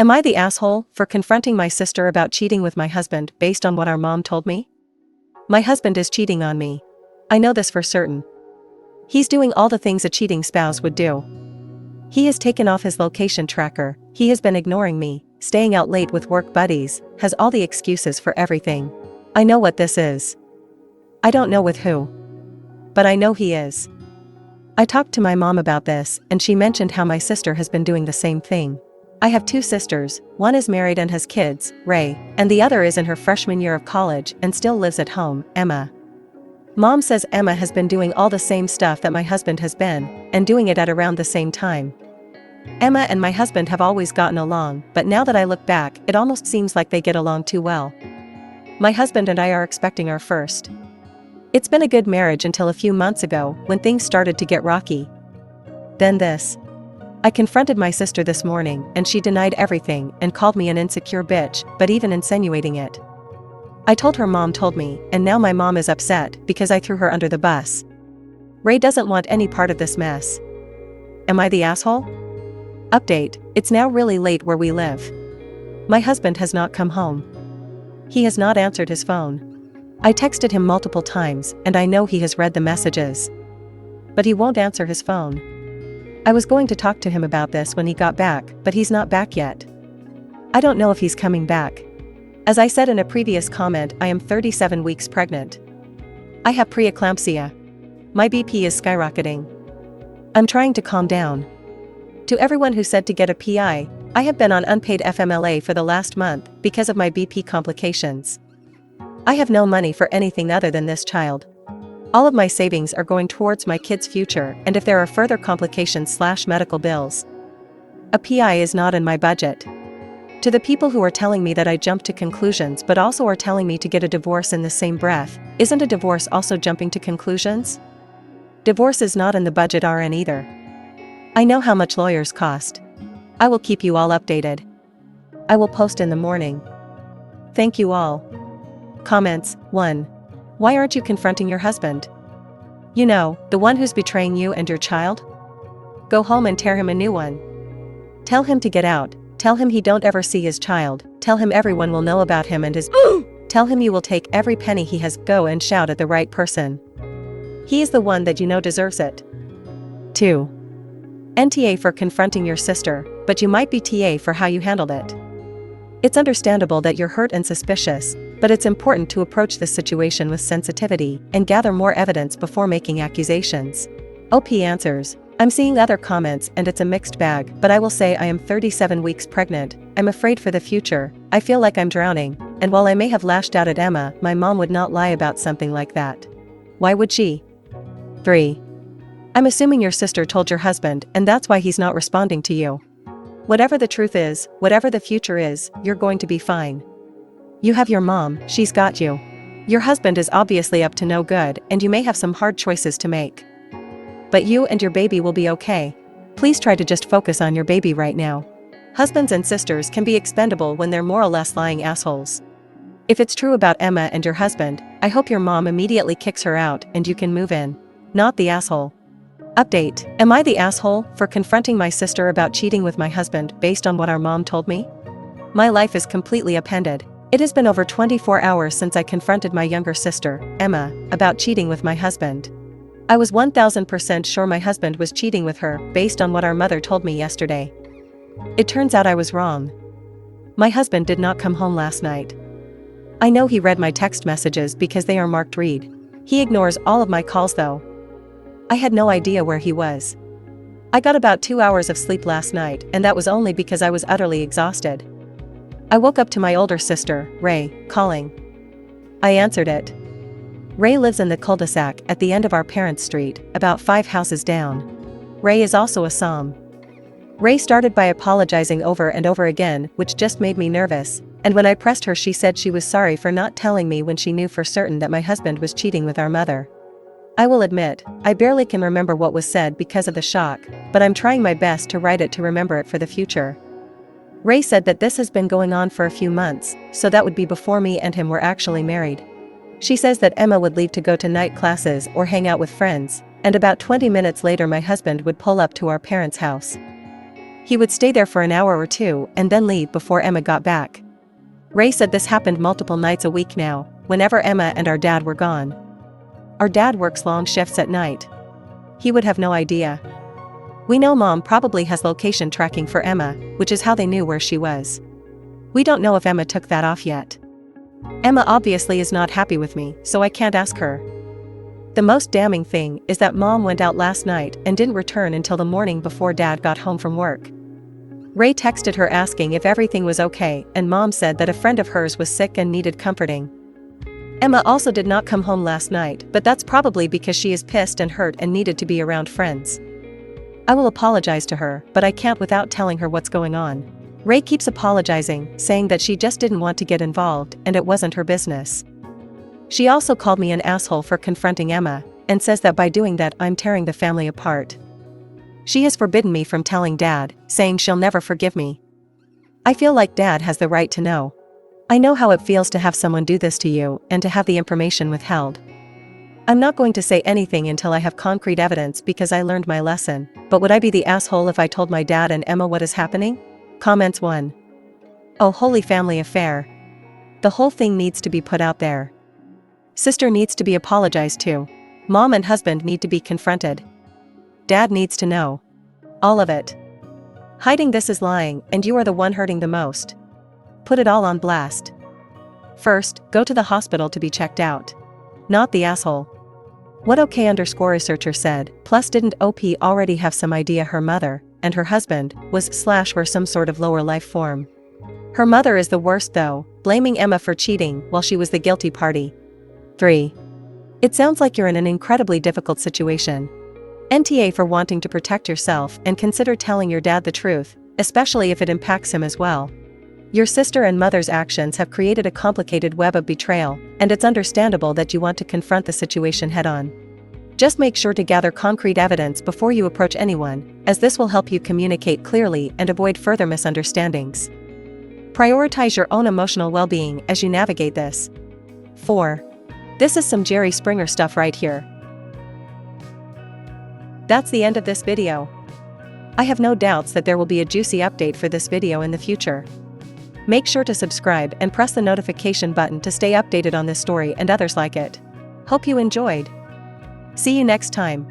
Am I the asshole for confronting my sister about cheating with my husband based on what our mom told me? My husband is cheating on me. I know this for certain. He's doing all the things a cheating spouse would do. He has taken off his location tracker, he has been ignoring me, staying out late with work buddies, has all the excuses for everything. I know what this is. I don't know with who. But I know he is. I talked to my mom about this, and she mentioned how my sister has been doing the same thing. I have two sisters, one is married and has kids, Ray, and the other is in her freshman year of college and still lives at home, Emma. Mom says Emma has been doing all the same stuff that my husband has been, and doing it at around the same time. Emma and my husband have always gotten along, but now that I look back, it almost seems like they get along too well. My husband and I are expecting our first. It's been a good marriage until a few months ago, when things started to get rocky. Then this. I confronted my sister this morning, and she denied everything and called me an insecure bitch, but even insinuating it. I told her mom told me, and now my mom is upset because I threw her under the bus. Ray doesn't want any part of this mess. Am I the asshole? Update, it's now really late where we live. My husband has not come home. He has not answered his phone. I texted him multiple times, and I know he has read the messages. But he won't answer his phone. I was going to talk to him about this when he got back, but he's not back yet. I don't know if he's coming back. As I said in a previous comment, I am 37 weeks pregnant. I have preeclampsia. My BP is skyrocketing. I'm trying to calm down. To everyone who said to get a PI, I have been on unpaid FMLA for the last month because of my BP complications. I have no money for anything other than this child. All of my savings are going towards my kid's future, and if there are further complications/medical bills, a PI is not in my budget. To the people who are telling me that I jump to conclusions but also are telling me to get a divorce in the same breath, isn't a divorce also jumping to conclusions? Divorce is not in the budget RN either. I know how much lawyers cost. I will keep you all updated. I will post in the morning. Thank you all. Comments. 1. Why aren't you confronting your husband? You know, the one who's betraying you and your child? Go home and tear him a new one. Tell him to get out, tell him he don't ever see his child, tell him everyone will know about him and his tell him you will take every penny he has, go and shout at the right person. He is the one that you know deserves it. 2. NTA for confronting your sister, but you might be TA for how you handled it. It's understandable that you're hurt and suspicious, but it's important to approach this situation with sensitivity and gather more evidence before making accusations. OP answers, I'm seeing other comments and it's a mixed bag, but I will say I am 37 weeks pregnant, I'm afraid for the future, I feel like I'm drowning, and while I may have lashed out at Emma, my mom would not lie about something like that. Why would she? 3. I'm assuming your sister told your husband and that's why he's not responding to you. Whatever the truth is, whatever the future is, you're going to be fine. You have your mom, she's got you. Your husband is obviously up to no good, and you may have some hard choices to make. But you and your baby will be okay. Please try to just focus on your baby right now. Husbands and sisters can be expendable when they're more or less lying assholes. If it's true about Emma and your husband, I hope your mom immediately kicks her out and you can move in. Not the asshole. Update, am I the asshole for confronting my sister about cheating with my husband based on what our mom told me? My life is completely upended. It has been over 24 hours since I confronted my younger sister, Emma, about cheating with my husband. I was 1000% sure my husband was cheating with her based on what our mother told me yesterday. It turns out I was wrong. My husband did not come home last night. I know he read my text messages because they are marked read. He ignores all of my calls though. I had no idea where he was. I got about 2 hours of sleep last night, and that was only because I was utterly exhausted. I woke up to my older sister, Ray, calling. I answered it. Ray lives in the cul-de-sac at the end of our parents' street, about 5 houses down. Ray is also a Som. Ray started by apologizing over and over again, which just made me nervous, and when I pressed her she said she was sorry for not telling me when she knew for certain that my husband was cheating with our mother. I will admit, I barely can remember what was said because of the shock, but I'm trying my best to write it to remember it for the future. Ray said that this has been going on for a few months, so that would be before me and him were actually married. She says that Emma would leave to go to night classes or hang out with friends, and about 20 minutes later my husband would pull up to our parents' house. He would stay there for an hour or two and then leave before Emma got back. Ray said this happened multiple nights a week now, whenever Emma and our dad were gone. Our dad works long shifts at night. He would have no idea. We know Mom probably has location tracking for Emma, which is how they knew where she was. We don't know if Emma took that off yet. Emma obviously is not happy with me, so I can't ask her. The most damning thing is that Mom went out last night and didn't return until the morning before Dad got home from work. Ray texted her asking if everything was okay, and Mom said that a friend of hers was sick and needed comforting. Emma also did not come home last night, but that's probably because she is pissed and hurt and needed to be around friends. I will apologize to her, but I can't without telling her what's going on. Ray keeps apologizing, saying that she just didn't want to get involved and it wasn't her business. She also called me an asshole for confronting Emma, and says that by doing that I'm tearing the family apart. She has forbidden me from telling Dad, saying she'll never forgive me. I feel like Dad has the right to know. I know how it feels to have someone do this to you and to have the information withheld. I'm not going to say anything until I have concrete evidence because I learned my lesson, but would I be the asshole if I told my dad and Emma what is happening? Comments 1. Oh, holy family affair. The whole thing needs to be put out there. Sister needs to be apologized to. Mom and husband need to be confronted. Dad needs to know. All of it. Hiding this is lying, and you are the one hurting the most. Put it all on blast. First, go to the hospital to be checked out. Not the asshole. What OK_researcher said, plus didn't OP already have some idea her mother, and her husband, were some sort of lower life form? Her mother is the worst though, blaming Emma for cheating while she was the guilty party. 3. It sounds like you're in an incredibly difficult situation. NTA for wanting to protect yourself and consider telling your dad the truth, especially if it impacts him as well. Your sister and mother's actions have created a complicated web of betrayal, and it's understandable that you want to confront the situation head-on. Just make sure to gather concrete evidence before you approach anyone, as this will help you communicate clearly and avoid further misunderstandings. Prioritize your own emotional well-being as you navigate this. 4. This is some Jerry Springer stuff right here. That's the end of this video. I have no doubts that there will be a juicy update for this video in the future. Make sure to subscribe and press the notification button to stay updated on this story and others like it. Hope you enjoyed. See you next time.